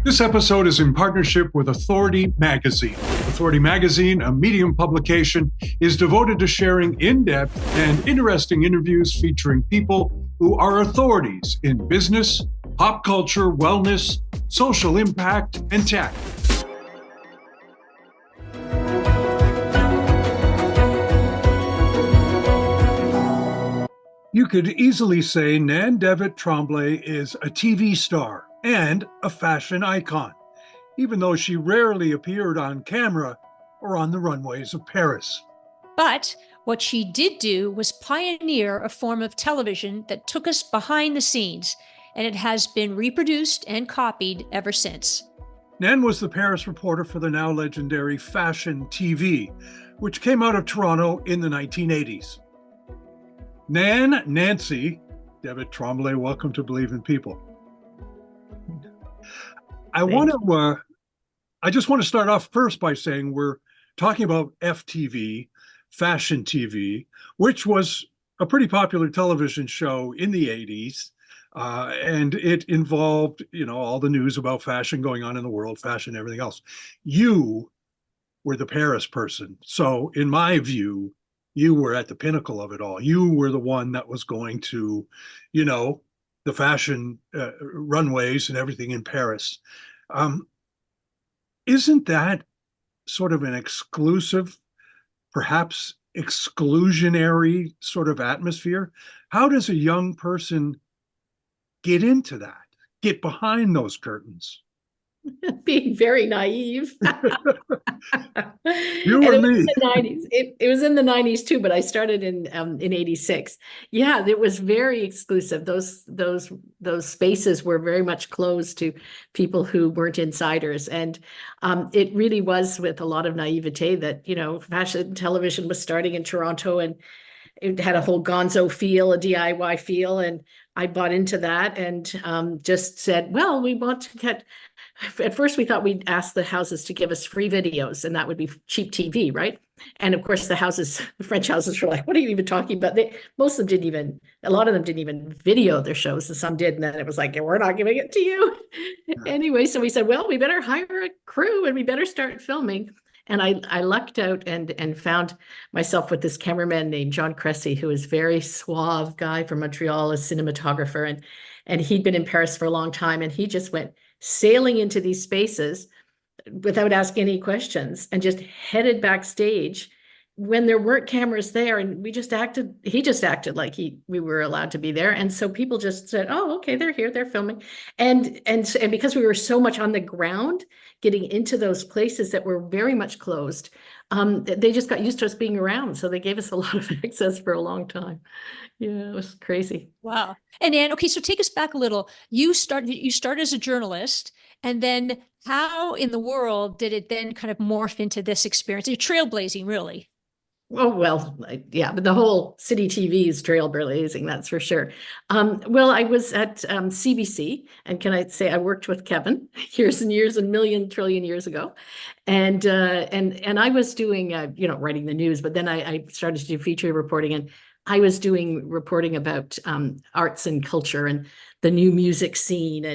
This episode is in partnership with Authority Magazine. Authority Magazine, a Medium publication, is devoted to sharing in-depth and interesting interviews featuring people who are authorities in business, pop culture, wellness, social impact, and tech. You could easily say Nan Devitt Tremblay is a TV star and a fashion icon, even though she rarely appeared on camera or on the runways of Paris. But what she did do was pioneer a form of television that took us behind the scenes, and it has been reproduced and copied ever since. Nan was the Paris reporter for the now legendary Fashion TV, which came out of Toronto in the 1980s. Nancy Devitt Tremblay, welcome to Believe in People. I just want to start off first by saying we're talking about FTV, Fashion TV, which was a pretty popular television show in the 80s. And it involved, all the news about fashion going on in the world, fashion, everything else. You were the Paris person. So in my view, you were at the pinnacle of it all. You were the one that was going to, the fashion runways and everything in Paris. Isn't that sort of an exclusive, perhaps exclusionary sort of atmosphere? How does a young person get into that, get behind those curtains? Being very naive. You or me. It was in the 90s too, but I started in 86. Yeah, it was very exclusive. Those spaces were very much closed to people who weren't insiders. And it really was with a lot of naivete that, fashion television was starting in Toronto, and it had a whole gonzo feel, a DIY feel. And I bought into that and just said, well, we want to get, at first we thought we'd ask the houses to give us free videos, and that would be cheap TV, right? And of course the French houses were like, what are you even talking about? A lot of them didn't even video their shows, and some did. And then it was like, we're not giving it to you. Anyway, so we said, well, we better hire a crew and we better start filming. And I lucked out and found myself with this cameraman named John Cressy, who is a very suave guy from Montreal, a cinematographer. And he'd been in Paris for a long time. And he just went sailing into these spaces without asking any questions and just headed backstage when there weren't cameras there. And he just acted like we were allowed to be there. And so people just said, oh, okay, they're here, they're filming. And because we were so much on the ground, getting into those places that were very much closed, they just got used to us being around. So they gave us a lot of access for a long time. Yeah, it was crazy. Wow. And Anne, okay, so take us back a little. You started as a journalist, and then how in the world did it then kind of morph into this experience? You're trailblazing, really. Oh, well, yeah, but the whole city TV is trailblazing, that's for sure. Well, I was at CBC, and can I say I worked with Kevin years and years, a million trillion years ago, and I was doing writing the news, but then I started to do feature reporting, and I was doing reporting about arts and culture and the new music scene,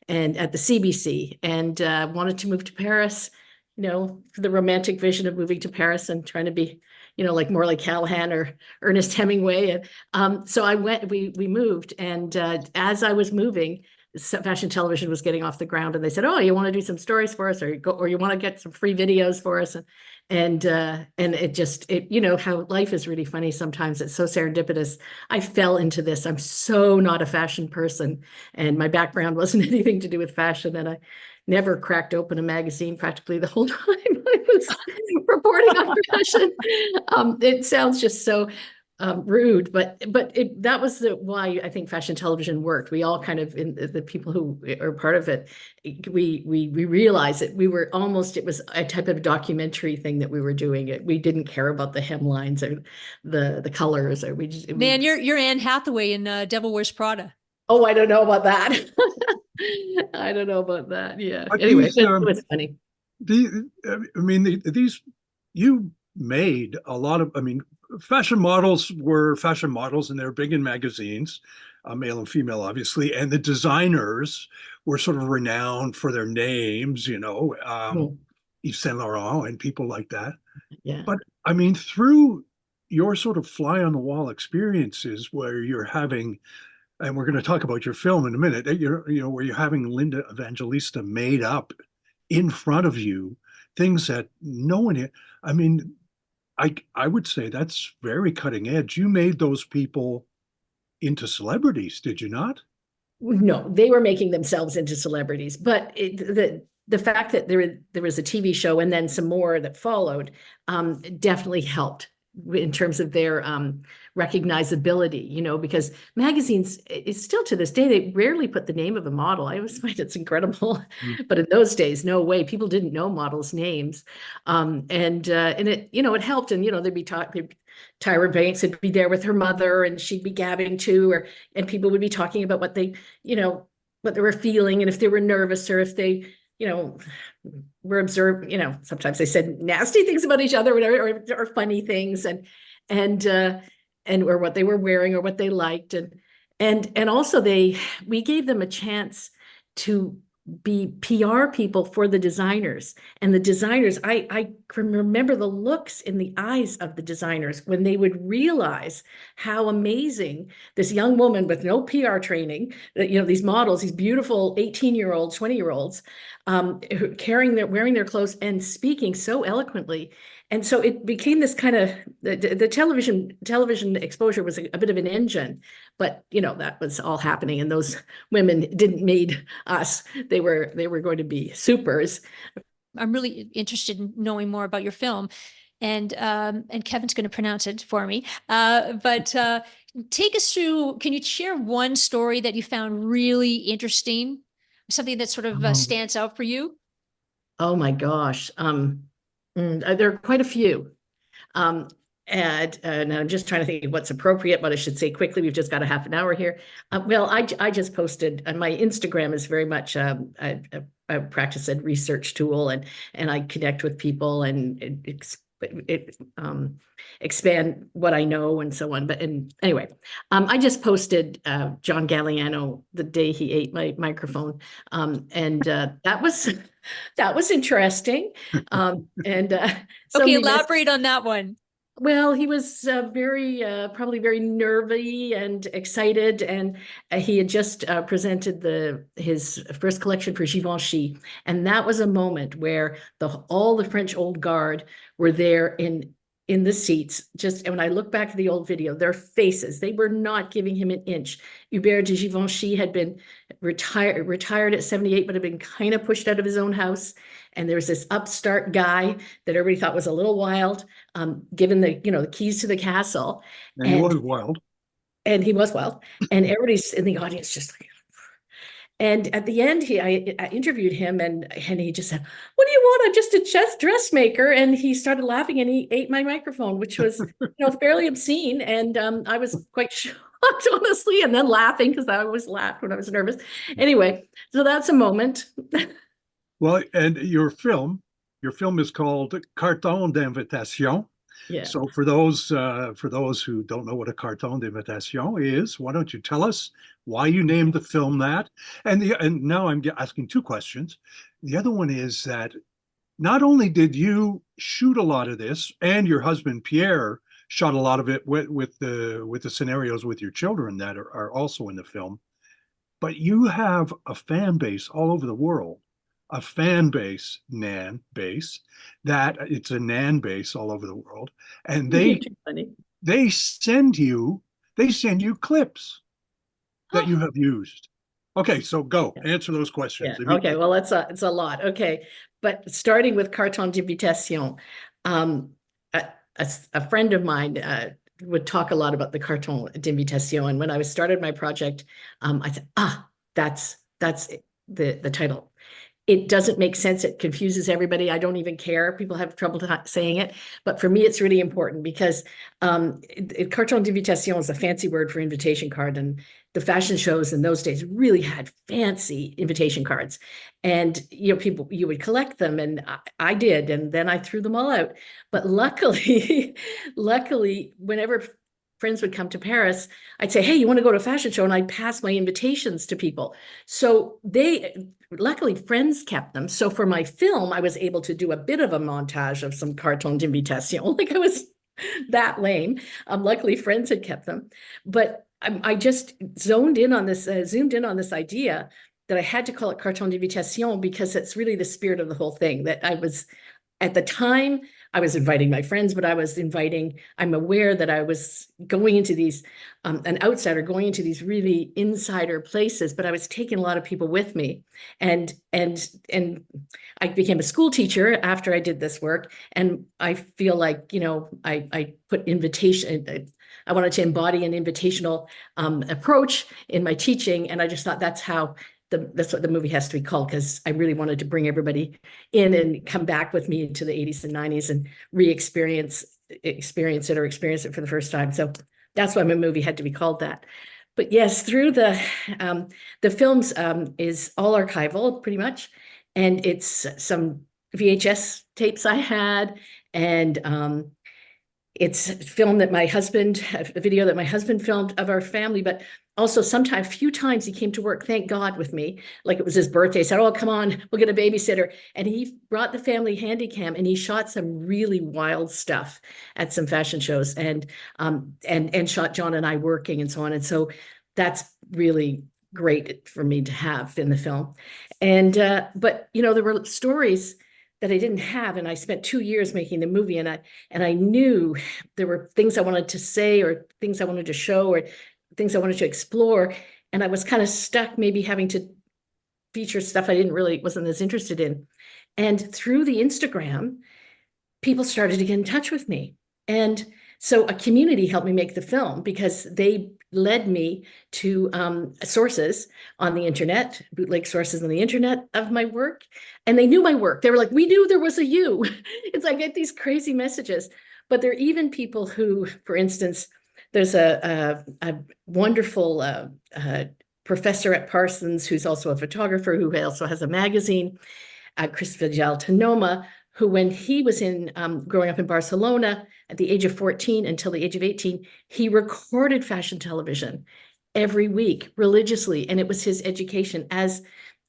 and at the CBC, and wanted to move to Paris, for the romantic vision of moving to Paris and trying to be like more like Callahan or Ernest Hemingway. And so we moved. And as I was moving, fashion television was getting off the ground, and they said, oh, you want to do some stories for us, or you want to get some free videos for us. And it how life is really funny sometimes. It's so serendipitous. I fell into this. I'm so not a fashion person, and my background wasn't anything to do with fashion. And I never cracked open a magazine practically the whole time I was reporting on fashion. It sounds just so rude, but that was why I think fashion television worked. We all kind of, in the people who are part of it, we realized that it was a type of documentary thing that we were doing. We didn't care about the hemlines or the colors, or Man, you're Anne Hathaway in Devil Wears Prada. Oh, I don't know about that. I don't know about that. Yeah. But anyway, it was funny. You made a lot of, fashion models were fashion models, and they're big in magazines. male and female, obviously, and the designers were sort of renowned for their names, Yves Saint Laurent and people like that. Yeah. But I mean, through your sort of fly on the wall experiences where you're having, and we're going to talk about your film in a minute, where you're having Linda Evangelista made up in front of you, things that no one, I mean, I would say that's very cutting edge. You made those people into celebrities, did you not? No, they were making themselves into celebrities, but the fact that there was a TV show and then some more that followed definitely helped in terms of their recognizability, because magazines, it's still to this day, they rarely put the name of a model. I always find it's incredible. But in those days, no way. People didn't know models' names. And it, it helped. And, there'd be Tyra Banks would be there with her mother and she'd be gabbing too, and people would be talking about what they were feeling and if they were nervous or if they, were observed, sometimes they said nasty things about each other, whatever, or funny things and or what they were wearing or what they liked. And also we gave them a chance to be PR people for the designers. And the designers, I can remember the looks in the eyes of the designers when they would realize how amazing this young woman with no PR training, these models, these beautiful 18-year-olds, 20-year-olds, wearing their clothes and speaking so eloquently. And so it became this kind of, the television exposure was a bit of an engine, but that was all happening. And those women didn't need us. They were going to be supers. I'm really interested in knowing more about your film, and Kevin's going to pronounce it for me. But take us through, can you share one story that you found really interesting? Something that sort of stands out for you? Oh my gosh. There are quite a few. And I'm just trying to think of what's appropriate, what I should say quickly. We've just got a half an hour here. Well, I just posted, and my Instagram is very much a practice and research tool, and I connect with people and expand what I know and so on. But anyway, I just posted John Galliano the day he ate my microphone, and that was interesting. Okay, elaborate on that one. Well, he was probably very nervy and excited, and he had just presented his first collection for Givenchy, and that was a moment where all the French old guard were there in the seats. And when I look back at the old video, their faces, they were not giving him an inch. Hubert de Givenchy had been retired at 78, but had been kind of pushed out of his own house. And there was this upstart guy that everybody thought was a little wild, given the keys to the castle. And he was wild. And he was wild. And everybody's in the audience just like, and at the end, I interviewed him, and he just said, "What do you want? I'm just a dressmaker." And he started laughing, and he ate my microphone, which was fairly obscene. And I was quite shocked, honestly, and then laughing because I always laughed when I was nervous. Anyway, so that's a moment. Well, and your film is called Carton d'invitation. Yeah. So for those who don't know what a carton d'invitation is, why don't you tell us why you named the film that? And now I'm asking two questions. The other one is that not only did you shoot a lot of this, and your husband Pierre shot a lot of it with the scenarios with your children that are also in the film, but you have a fan base all over the world. A fan base, Nan base, that it's a Nan base all over the world, and they send you clips that you have used. Okay, so go answer those questions. Yeah. Okay, well, it's a lot. Okay, but starting with Carton d'invitation, a friend of mine would talk a lot about the Carton d'invitation, and when I started my project, I said, that's the title. It doesn't make sense. It confuses everybody. I don't even care. People have trouble saying it. But for me, it's really important because carton d'invitation is a fancy word for invitation card. And the fashion shows in those days really had fancy invitation cards. And, you would collect them. And I did. And then I threw them all out. But luckily, whenever friends would come to Paris, I'd say, hey, you want to go to a fashion show? And I'd pass my invitations to people. So luckily friends kept them. So for my film, I was able to do a bit of a montage of some carton d'invitation. Like I was that lame. Luckily friends had kept them. But I just zoomed in on this idea that I had to call it carton d'invitation because it's really the spirit of the whole thing. That I was, at the time, I was inviting my friends, but I'm aware that I was going into these, an outsider going into these really insider places, but I was taking a lot of people with me. And I became a school teacher after I did this work. And I feel like, I put invitation, I wanted to embody an invitational approach in my teaching. And I just thought that's what the movie has to be called, because I really wanted to bring everybody in and come back with me into the 80s and 90s and experience it for the first time. So that's why my movie had to be called that. But yes, through the films is all archival pretty much. And it's some VHS tapes I had, and it's a film that a video that my husband filmed of our family, but also a few times he came to work, thank God, with me. Like it was his birthday, said, oh, come on, we'll get a babysitter. And he brought the family handy cam and he shot some really wild stuff at some fashion shows and shot John and I working and so on. And so that's really great for me to have in the film. And, but there were stories that I didn't have. And I spent 2 years making the movie, and I knew there were things I wanted to say or things I wanted to show or things I wanted to explore. And I was kind of stuck maybe having to feature stuff I wasn't as interested in. And through the Instagram, people started to get in touch with me. And so a community helped me make the film because they led me to sources on the internet, bootleg sources on the internet of my work. And they knew my work. They were like, we knew there was a you. It's like I get these crazy messages. But there are even people who, for instance, there's a wonderful professor at Parsons who's also a photographer who also has a magazine, Chris Vijaltanoma, who when he was growing up in Barcelona at the age of 14 until the age of 18, he recorded fashion television every week religiously. And it was his education, as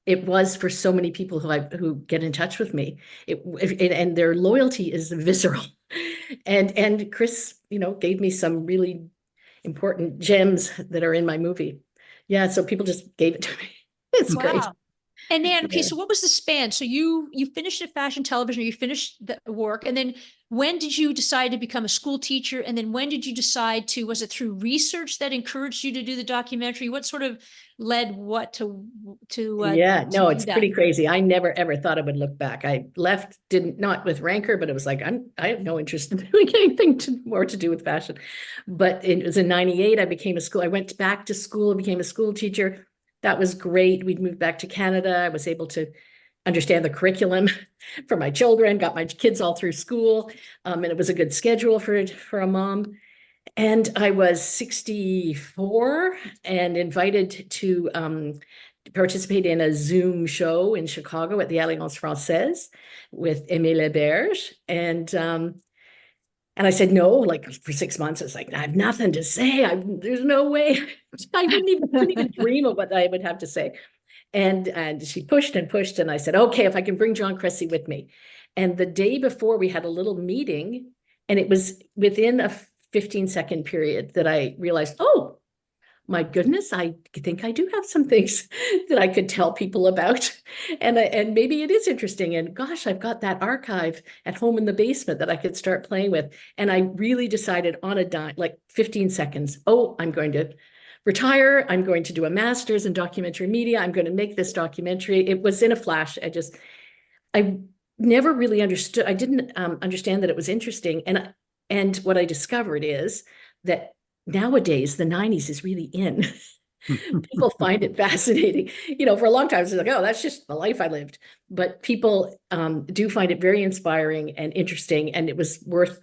it was for so many people who get in touch with me. And their loyalty is visceral. And Chris, gave me some really important gems that are in my movie. Yeah, so people just gave it to me. It's great. And Nan, okay, so what was the span? So you finished at fashion television, or you finished the work, and then when did you decide to become a school teacher? And then when did you decide was it through research that encouraged you to do the documentary? What sort of led what to it's pretty crazy. I never ever thought I would look back. I left, not with rancor, but it was like, I have no interest in doing anything more to do with fashion. But it was in 98, I went back to school, became a school teacher. That was great. We'd moved back to Canada. I was able to understand the curriculum for my children, got my kids all through school. And it was a good schedule for a mom. And I was 64 and invited to participate in a Zoom show in Chicago at the Alliance Française with Émile Berge. And I said no, like for 6 months. It's like, I have nothing to say. There's no way. I couldn't even dream of what I would have to say. And she pushed and pushed. And I said, okay, if I can bring John Cressy with me. And the day before, we had a little meeting, and it was within a 15-second period that I realized, oh, my goodness, I think I do have some things that I could tell people about. And maybe it is interesting. And gosh, I've got that archive at home in the basement that I could start playing with. And I really decided on a dime, like 15 seconds, oh, I'm going to retire. I'm going to do a master's in documentary media. I'm going to make this documentary. It was in a flash. I never really understood. I didn't understand that it was interesting. And what I discovered is that nowadays, the 90s is really in. People find it fascinating. For a long time, it's like, oh, that's just the life I lived. But people do find it very inspiring and interesting. And it was worth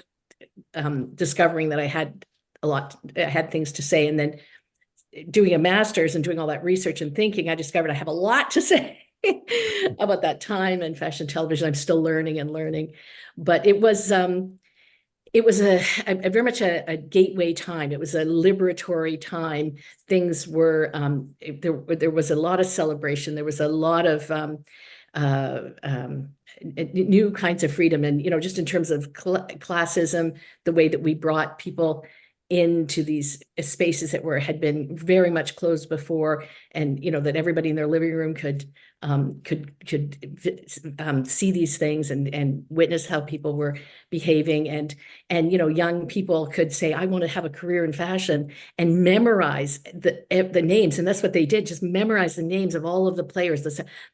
discovering that I had things to say. And then doing a master's and doing all that research and thinking, I discovered I have a lot to say about that time and fashion television. I'm still learning and learning. But it was it was a very much a gateway time. It was a liberatory time. Things were there was a lot of celebration. There was a lot of new kinds of freedom, and just in terms of classism, the way that we brought people into these spaces that had been very much closed before, and that everybody in their living room could see these things and witness how people were behaving, and young people could say, I want to have a career in fashion, and memorize the names. And that's what they did, just memorize the names of all of the players.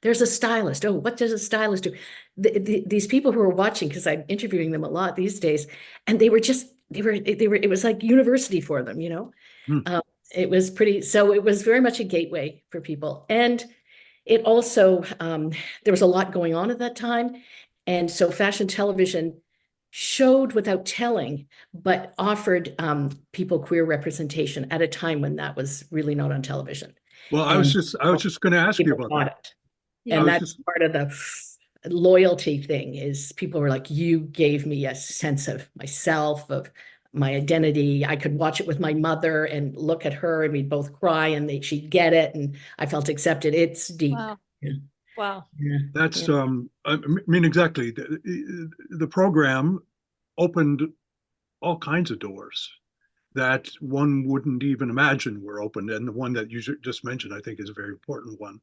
There's a stylist. Oh, what does a stylist do? These people who are watching, because I'm interviewing them a lot these days, and they were it was like university for them. Hmm. It was pretty, so it was very much a gateway for people. And it also, there was a lot going on at that time. And so fashion television showed without telling, but offered people queer representation at a time when that was really not on television. Well, I was just going to ask you about that. It. And that's part of the loyalty thing, is people were like, you gave me a sense of myself, of my identity. I could watch it with my mother and look at her, and we'd both cry, and she'd get it, and I felt accepted. It's deep. Wow. Yeah. Wow. Yeah. That's I mean, exactly. The program opened all kinds of doors that one wouldn't even imagine were opened, and the one that you just mentioned, I think, is a very important one.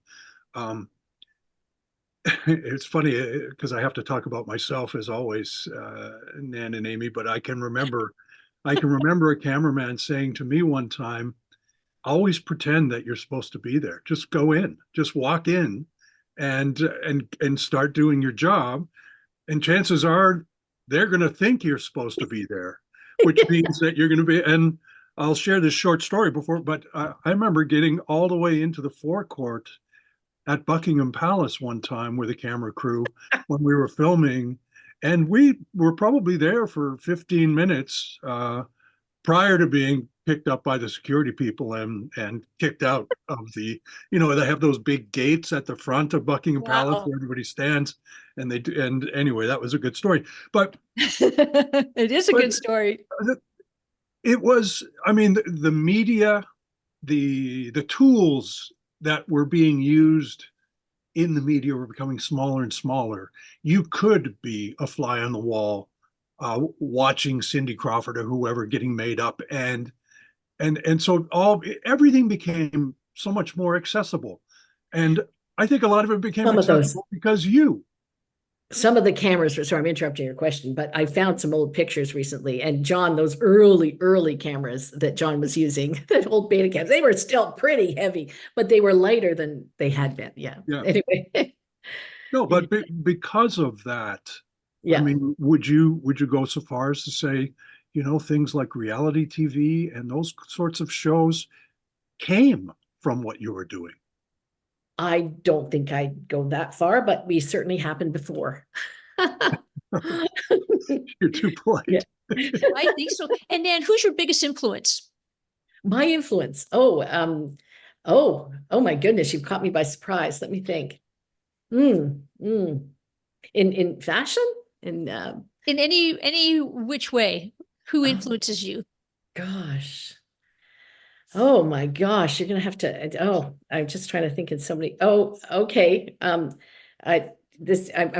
It's funny because I have to talk about myself as always, Nan and Amy, but I can remember a cameraman saying to me one time, always pretend that you're supposed to be there. Just go in, just walk in and start doing your job. And chances are they're going to think you're supposed to be there, which means that you're going to be, and I'll share this short story but I remember getting all the way into the forecourt at Buckingham Palace one time with a camera crew when we were filming, and we were probably there for 15 minutes prior to being picked up by the security people and kicked out of the, they have those big gates at the front of Buckingham Palace where everybody stands, and anyway, that was a good story. But it is a good story. It was, I mean, the media, the tools that were being used in the media were becoming smaller and smaller. You could be a fly on the wall watching Cindy Crawford or whoever getting made up, and so everything became so much more accessible. And I think a lot of it became accessible because some of the cameras, sorry, I'm interrupting your question, but I found some old pictures recently, and John, those early cameras that John was using, the old beta cams, they were still pretty heavy, but they were lighter than they had been. Yeah. Anyway. No, but because of that, yeah. I mean, would you go so far as to say, things like reality TV and those sorts of shows came from what you were doing? I don't think I'd go that far, but we certainly happened before. You're too polite. Yeah. I think so. And Nan, who's your biggest influence? My influence? Oh my goodness, you've caught me by surprise. Let me think. In fashion? In any which way, who influences you? Gosh. Oh my gosh, you're gonna have to. I'm just trying to think of somebody. Oh, okay. I'm trying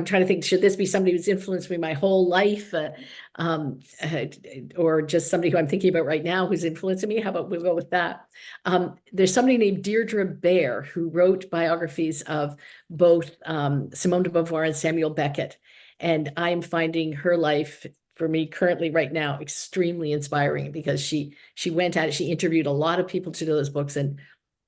to think. Should this be somebody who's influenced me my whole life, or just somebody who I'm thinking about right now who's influencing me? How about we go with that? There's somebody named Deirdre Baer who wrote biographies of both Simone de Beauvoir and Samuel Beckett, and I'm finding her life, for me currently right now, extremely inspiring, because she went at it. She interviewed a lot of people to do those books, and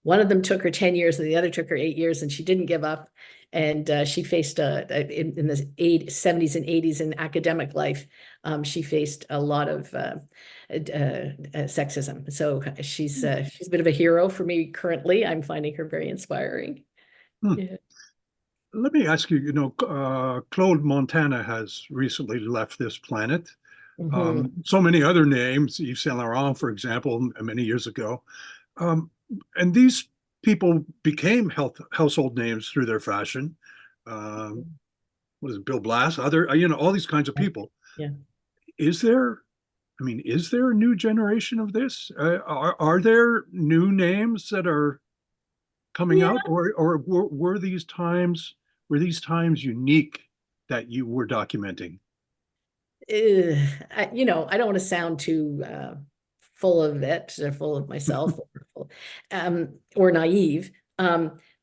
one of them took her 10 years and the other took her 8 years, and she didn't give up. And she faced in the 70s and 80s in academic life, she faced a lot of sexism. So she's a bit of a hero for me currently. I'm finding her very inspiring. Yeah. Let me ask you, Claude Montana has recently left this planet. Mm-hmm. So many other names, Yves Saint Laurent, for example, many years ago. And these people became household names through their fashion. What is it, Bill Blass, all these kinds of people. Yeah. Is there I mean, is there a new generation of this? Are there new names that are coming Yeah. out, or were these times unique that you were documenting? I don't want to sound too full of it, or full of myself, or naive.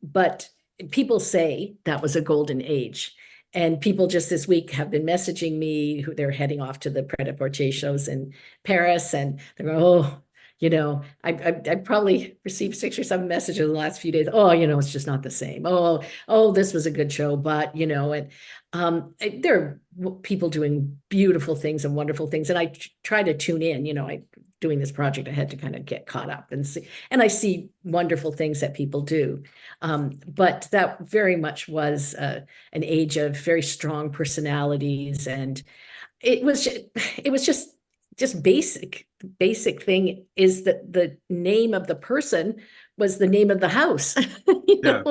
But people say that was a golden age. And people just this week have been messaging me who they're heading off to the Pret-a-Porter shows in Paris, and they're going, oh, I probably received 6 or 7 messages in the last few days. Oh, it's just not the same. Oh, this was a good show, but and there are people doing beautiful things and wonderful things, and I try to tune in. I doing this project, I had to kind of get caught up and see, and I see wonderful things that people do. But that very much was an age of very strong personalities, and it was just basic thing is that the name of the person was the name of the house, Yeah.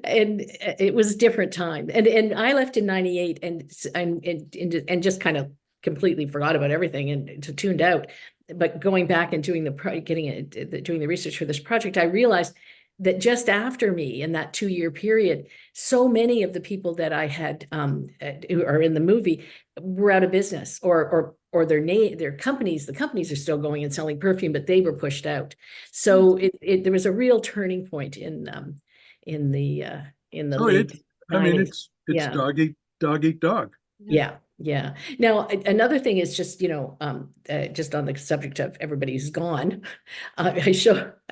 and it was a different time. And I left in 98 and just kind of completely forgot about everything and tuned out. But going back and doing the research for this project, I realized that just after me in that 2-year period, so many of the people that I had who are in the movie were out of business, or their companies, the companies are still going and selling perfume, but they were pushed out. So there was a real turning point in the late 90s. It's Yeah. dog eat dog. Yeah. Yeah. Now, another thing is just, just on the subject of everybody's gone. I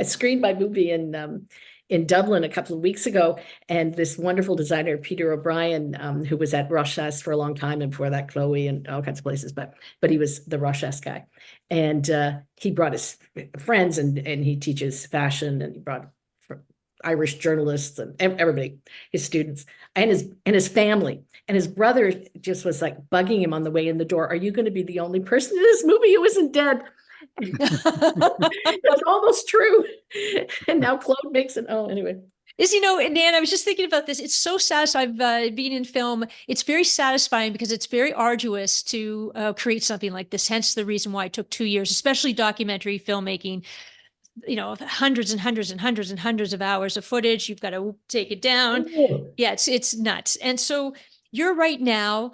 screened my movie in Dublin a couple of weeks ago, and this wonderful designer, Peter O'Brien, who was at Rochas for a long time, and before that, Chloe and all kinds of places, but he was the Rochas guy. And he brought his friends, and he teaches fashion, and he brought Irish journalists and everybody, his students, and his family. And his brother just was like bugging him on the way in the door. Are you going to be the only person in this movie who isn't dead? It was almost true. And now Claude makes it. Oh, anyway. Nan, I was just thinking about this. It's so satisfying being in film. It's very satisfying because it's very arduous to create something like this. Hence the reason why it took 2 years, especially documentary filmmaking. Hundreds and hundreds and hundreds and hundreds of hours of footage. You've got to take it down. Yeah, it's nuts. And so you're right now,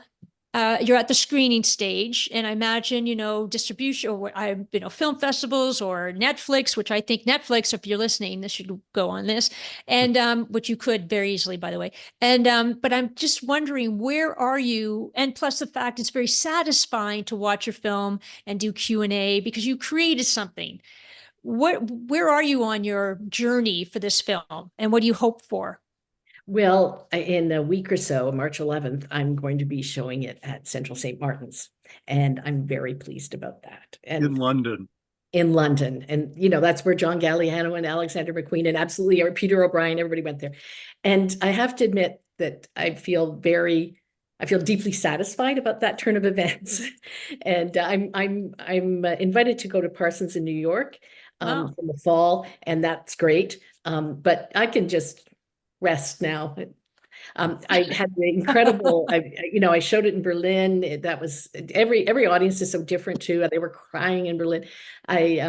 you're at the screening stage, and I imagine, distribution or film festivals or Netflix, which I think Netflix, if you're listening, this should go on this, and which you could very easily, by the way. And but I'm just wondering, where are you? And plus the fact it's very satisfying to watch your film and do Q&A because you created something. Where are you on your journey for this film, and what do you hope for? Well, in a week or so, March 11th, I'm going to be showing it at Central St. Martin's, and I'm very pleased about that. And in London. And that's where John Galliano and Alexander McQueen and absolutely Peter O'Brien, everybody went there. And I have to admit that I feel deeply satisfied about that turn of events. And I'm invited to go to Parsons in New York in the fall, and that's great. But I can just rest now. I had the incredible, I showed it in Berlin. That was every audience is so different too. They were crying in Berlin. I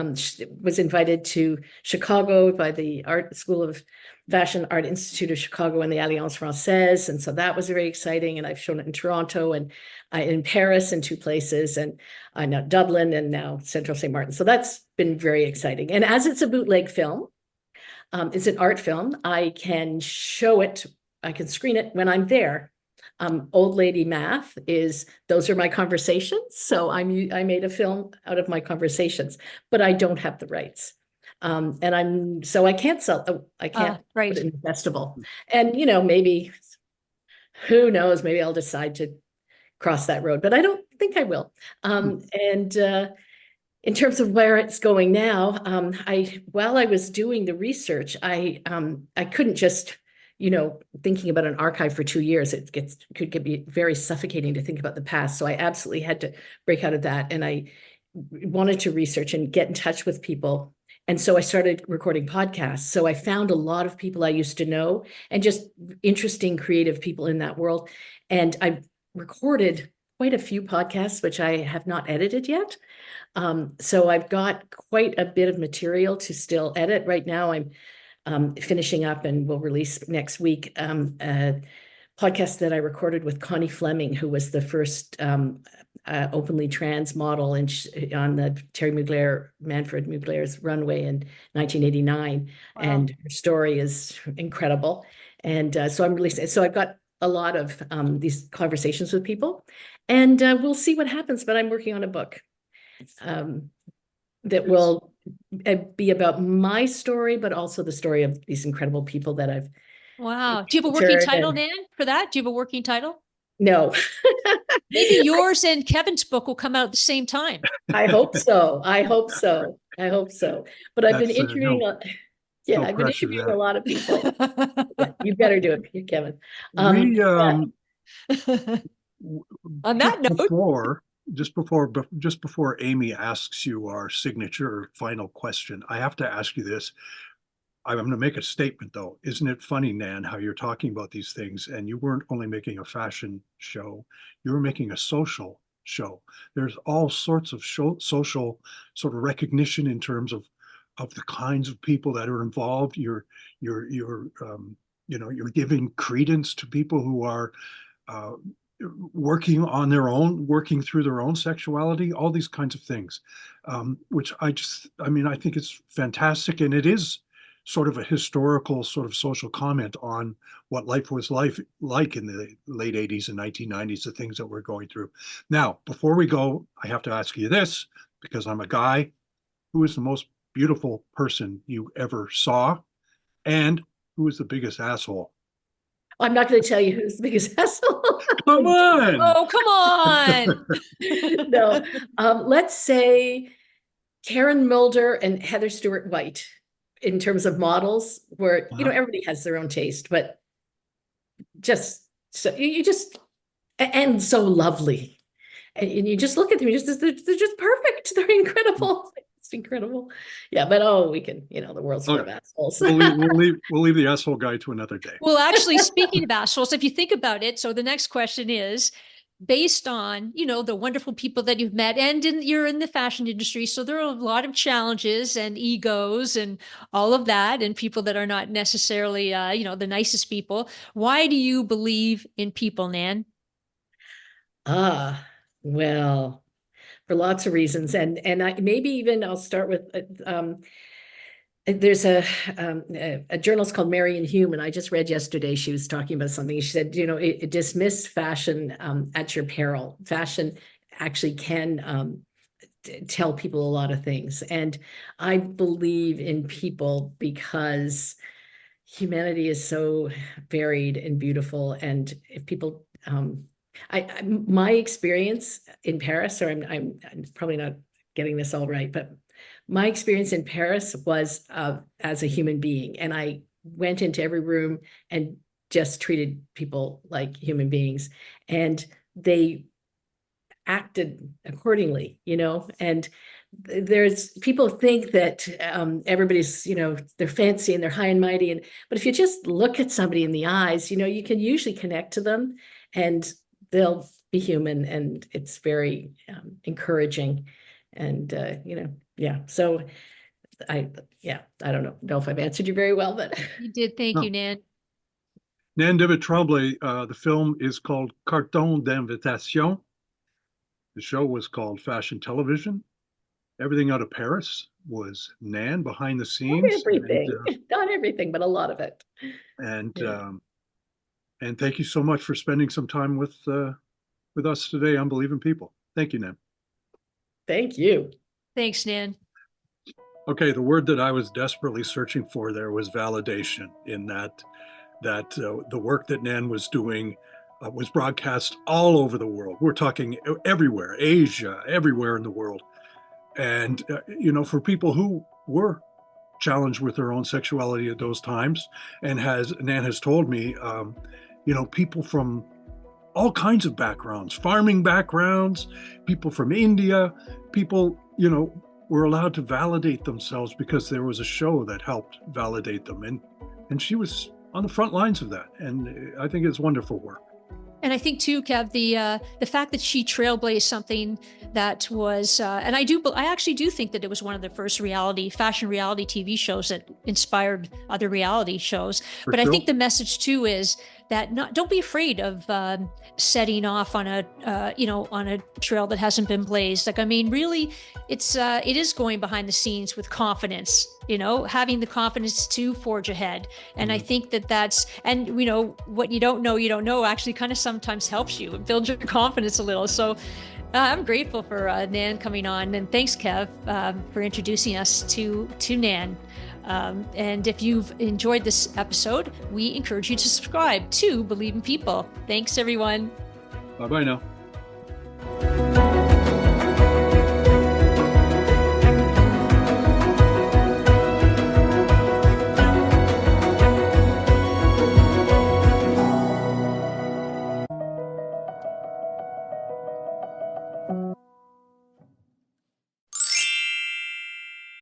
was invited to Chicago by the Art School of Fashion Art Institute of Chicago and the Alliance Française. And so that was very exciting. And I've shown it in Toronto and in Paris in 2 places, and now Dublin and now Central St. Martin. So that's been very exciting. And as it's a bootleg film, it's an art film, I can show it, I can screen it when I'm there. Old Lady Math those are my conversations. So I made a film out of my conversations, but I don't have the rights. And I can't Right. put it in the festival. And, maybe, who knows, maybe I'll decide to cross that road, but I don't think I will. In terms of where it's going now, while I was doing the research, I couldn't just, thinking about an archive for 2 years, could be very suffocating to think about the past. So I absolutely had to break out of that. And I wanted to research and get in touch with people. And so I started recording podcasts. So I found a lot of people I used to know and just interesting, creative people in that world. And I recorded quite a few podcasts, which I have not edited yet. So I've got quite a bit of material to still edit. Right now, I'm finishing up and will release next week a podcast that I recorded with Connie Fleming, who was the first openly trans model on the Manfred Mugler's runway in 1989. Wow. And her story is incredible. And so I'm releasing. So I've got a lot of these conversations with people, and we'll see what happens. But I'm working on a book that will be about my story, but also the story of these incredible people that I've. Wow. Do you have a working title, Nan, for that? Do you have a working title? No. Maybe yours and Kevin's book will come out at the same time. I hope so. I hope so. I hope so. But I've been interviewing. I've been interviewing a lot of people. Yeah, you better do it, Kevin. On that note, just before Amy asks you our signature or final question, I have to ask you this. I'm going to make a statement, though. Isn't it funny, Nan, how you're talking about these things, and you weren't only making a fashion show, you were making a social show. There's all sorts of social sort of recognition in terms of the kinds of people that are involved. You're giving credence to people who are working through their own sexuality, all these kinds of things, which I think it's fantastic. And it is sort of a historical sort of social comment on what life was like in the late 80s and 1990s, the things that we're going through. Now, before we go, I have to ask you this, because I'm a guy. Who is the most beautiful person you ever saw? And who is the biggest asshole? I'm not going to tell you who's the biggest asshole. Come on. Oh, come on. No. Let's say Karen Mulder and Heather Stewart White, in terms of models, where, everybody has their own taste, but and so lovely. And you just look at them, they're just perfect. They're incredible. It's incredible. Yeah, but we can, the world's full of assholes. We'll leave the asshole guy to another day. Well, actually, speaking of assholes, if you think about it, so the next question is, based on, the wonderful people that you've met, and you're in the fashion industry, so there are a lot of challenges and egos and all of that, and people that are not necessarily, the nicest people. Why do you believe in people, Nan? Well, for lots of reasons, and I'll start with there's a journalist called Marion Hume, and I just read yesterday, she was talking about something. She said, dismiss fashion at your peril. Fashion actually can tell people a lot of things. And I believe in people because humanity is so varied and beautiful. And if people, my experience in Paris, or I'm probably not getting this all right, but my experience in Paris was as a human being, and I went into every room and just treated people like human beings, and they acted accordingly, and there's people think that everybody's, they're fancy and they're high and mighty, but if you just look at somebody in the eyes, you can usually connect to them, and they'll be human, and it's very encouraging. And, so I don't know if I've answered you very well, but. You did. Thank you, Nan. Nan Devitt Tremblay, the film is called Carton d'Invitation. The show was called Fashion Television. Everything out of Paris was Nan behind the scenes. Not everything, not everything, but a lot of it. And thank you so much for spending some time with us today on Believe in People. Thank you, Nan. Thank you. Thanks, Nan. Okay, the word that I was desperately searching for there was validation, in that the work that Nan was doing was broadcast all over the world. We're talking everywhere, Asia, everywhere in the world. And, for people who were challenged with their own sexuality at those times, and Nan has told me, people from all kinds of backgrounds, farming backgrounds, people from India, people, were allowed to validate themselves because there was a show that helped validate them. And she was on the front lines of that. And I think it's wonderful work. And I think too, Kev, the fact that she trailblazed something that was, and I actually do think that it was one of the first fashion reality TV shows that inspired other reality shows. But sure. I think the message too is that don't be afraid of setting off on a on a trail that hasn't been blazed. Like, I mean, really, it is going behind the scenes with confidence. Having the confidence to forge ahead. And I think and what you don't know actually kind of sometimes helps you and builds your confidence a little. So I'm grateful for Nan coming on, and thanks, Kev, for introducing us to Nan. And if you've enjoyed this episode, we encourage you to subscribe to Believe in People. Thanks, everyone. Bye-bye now.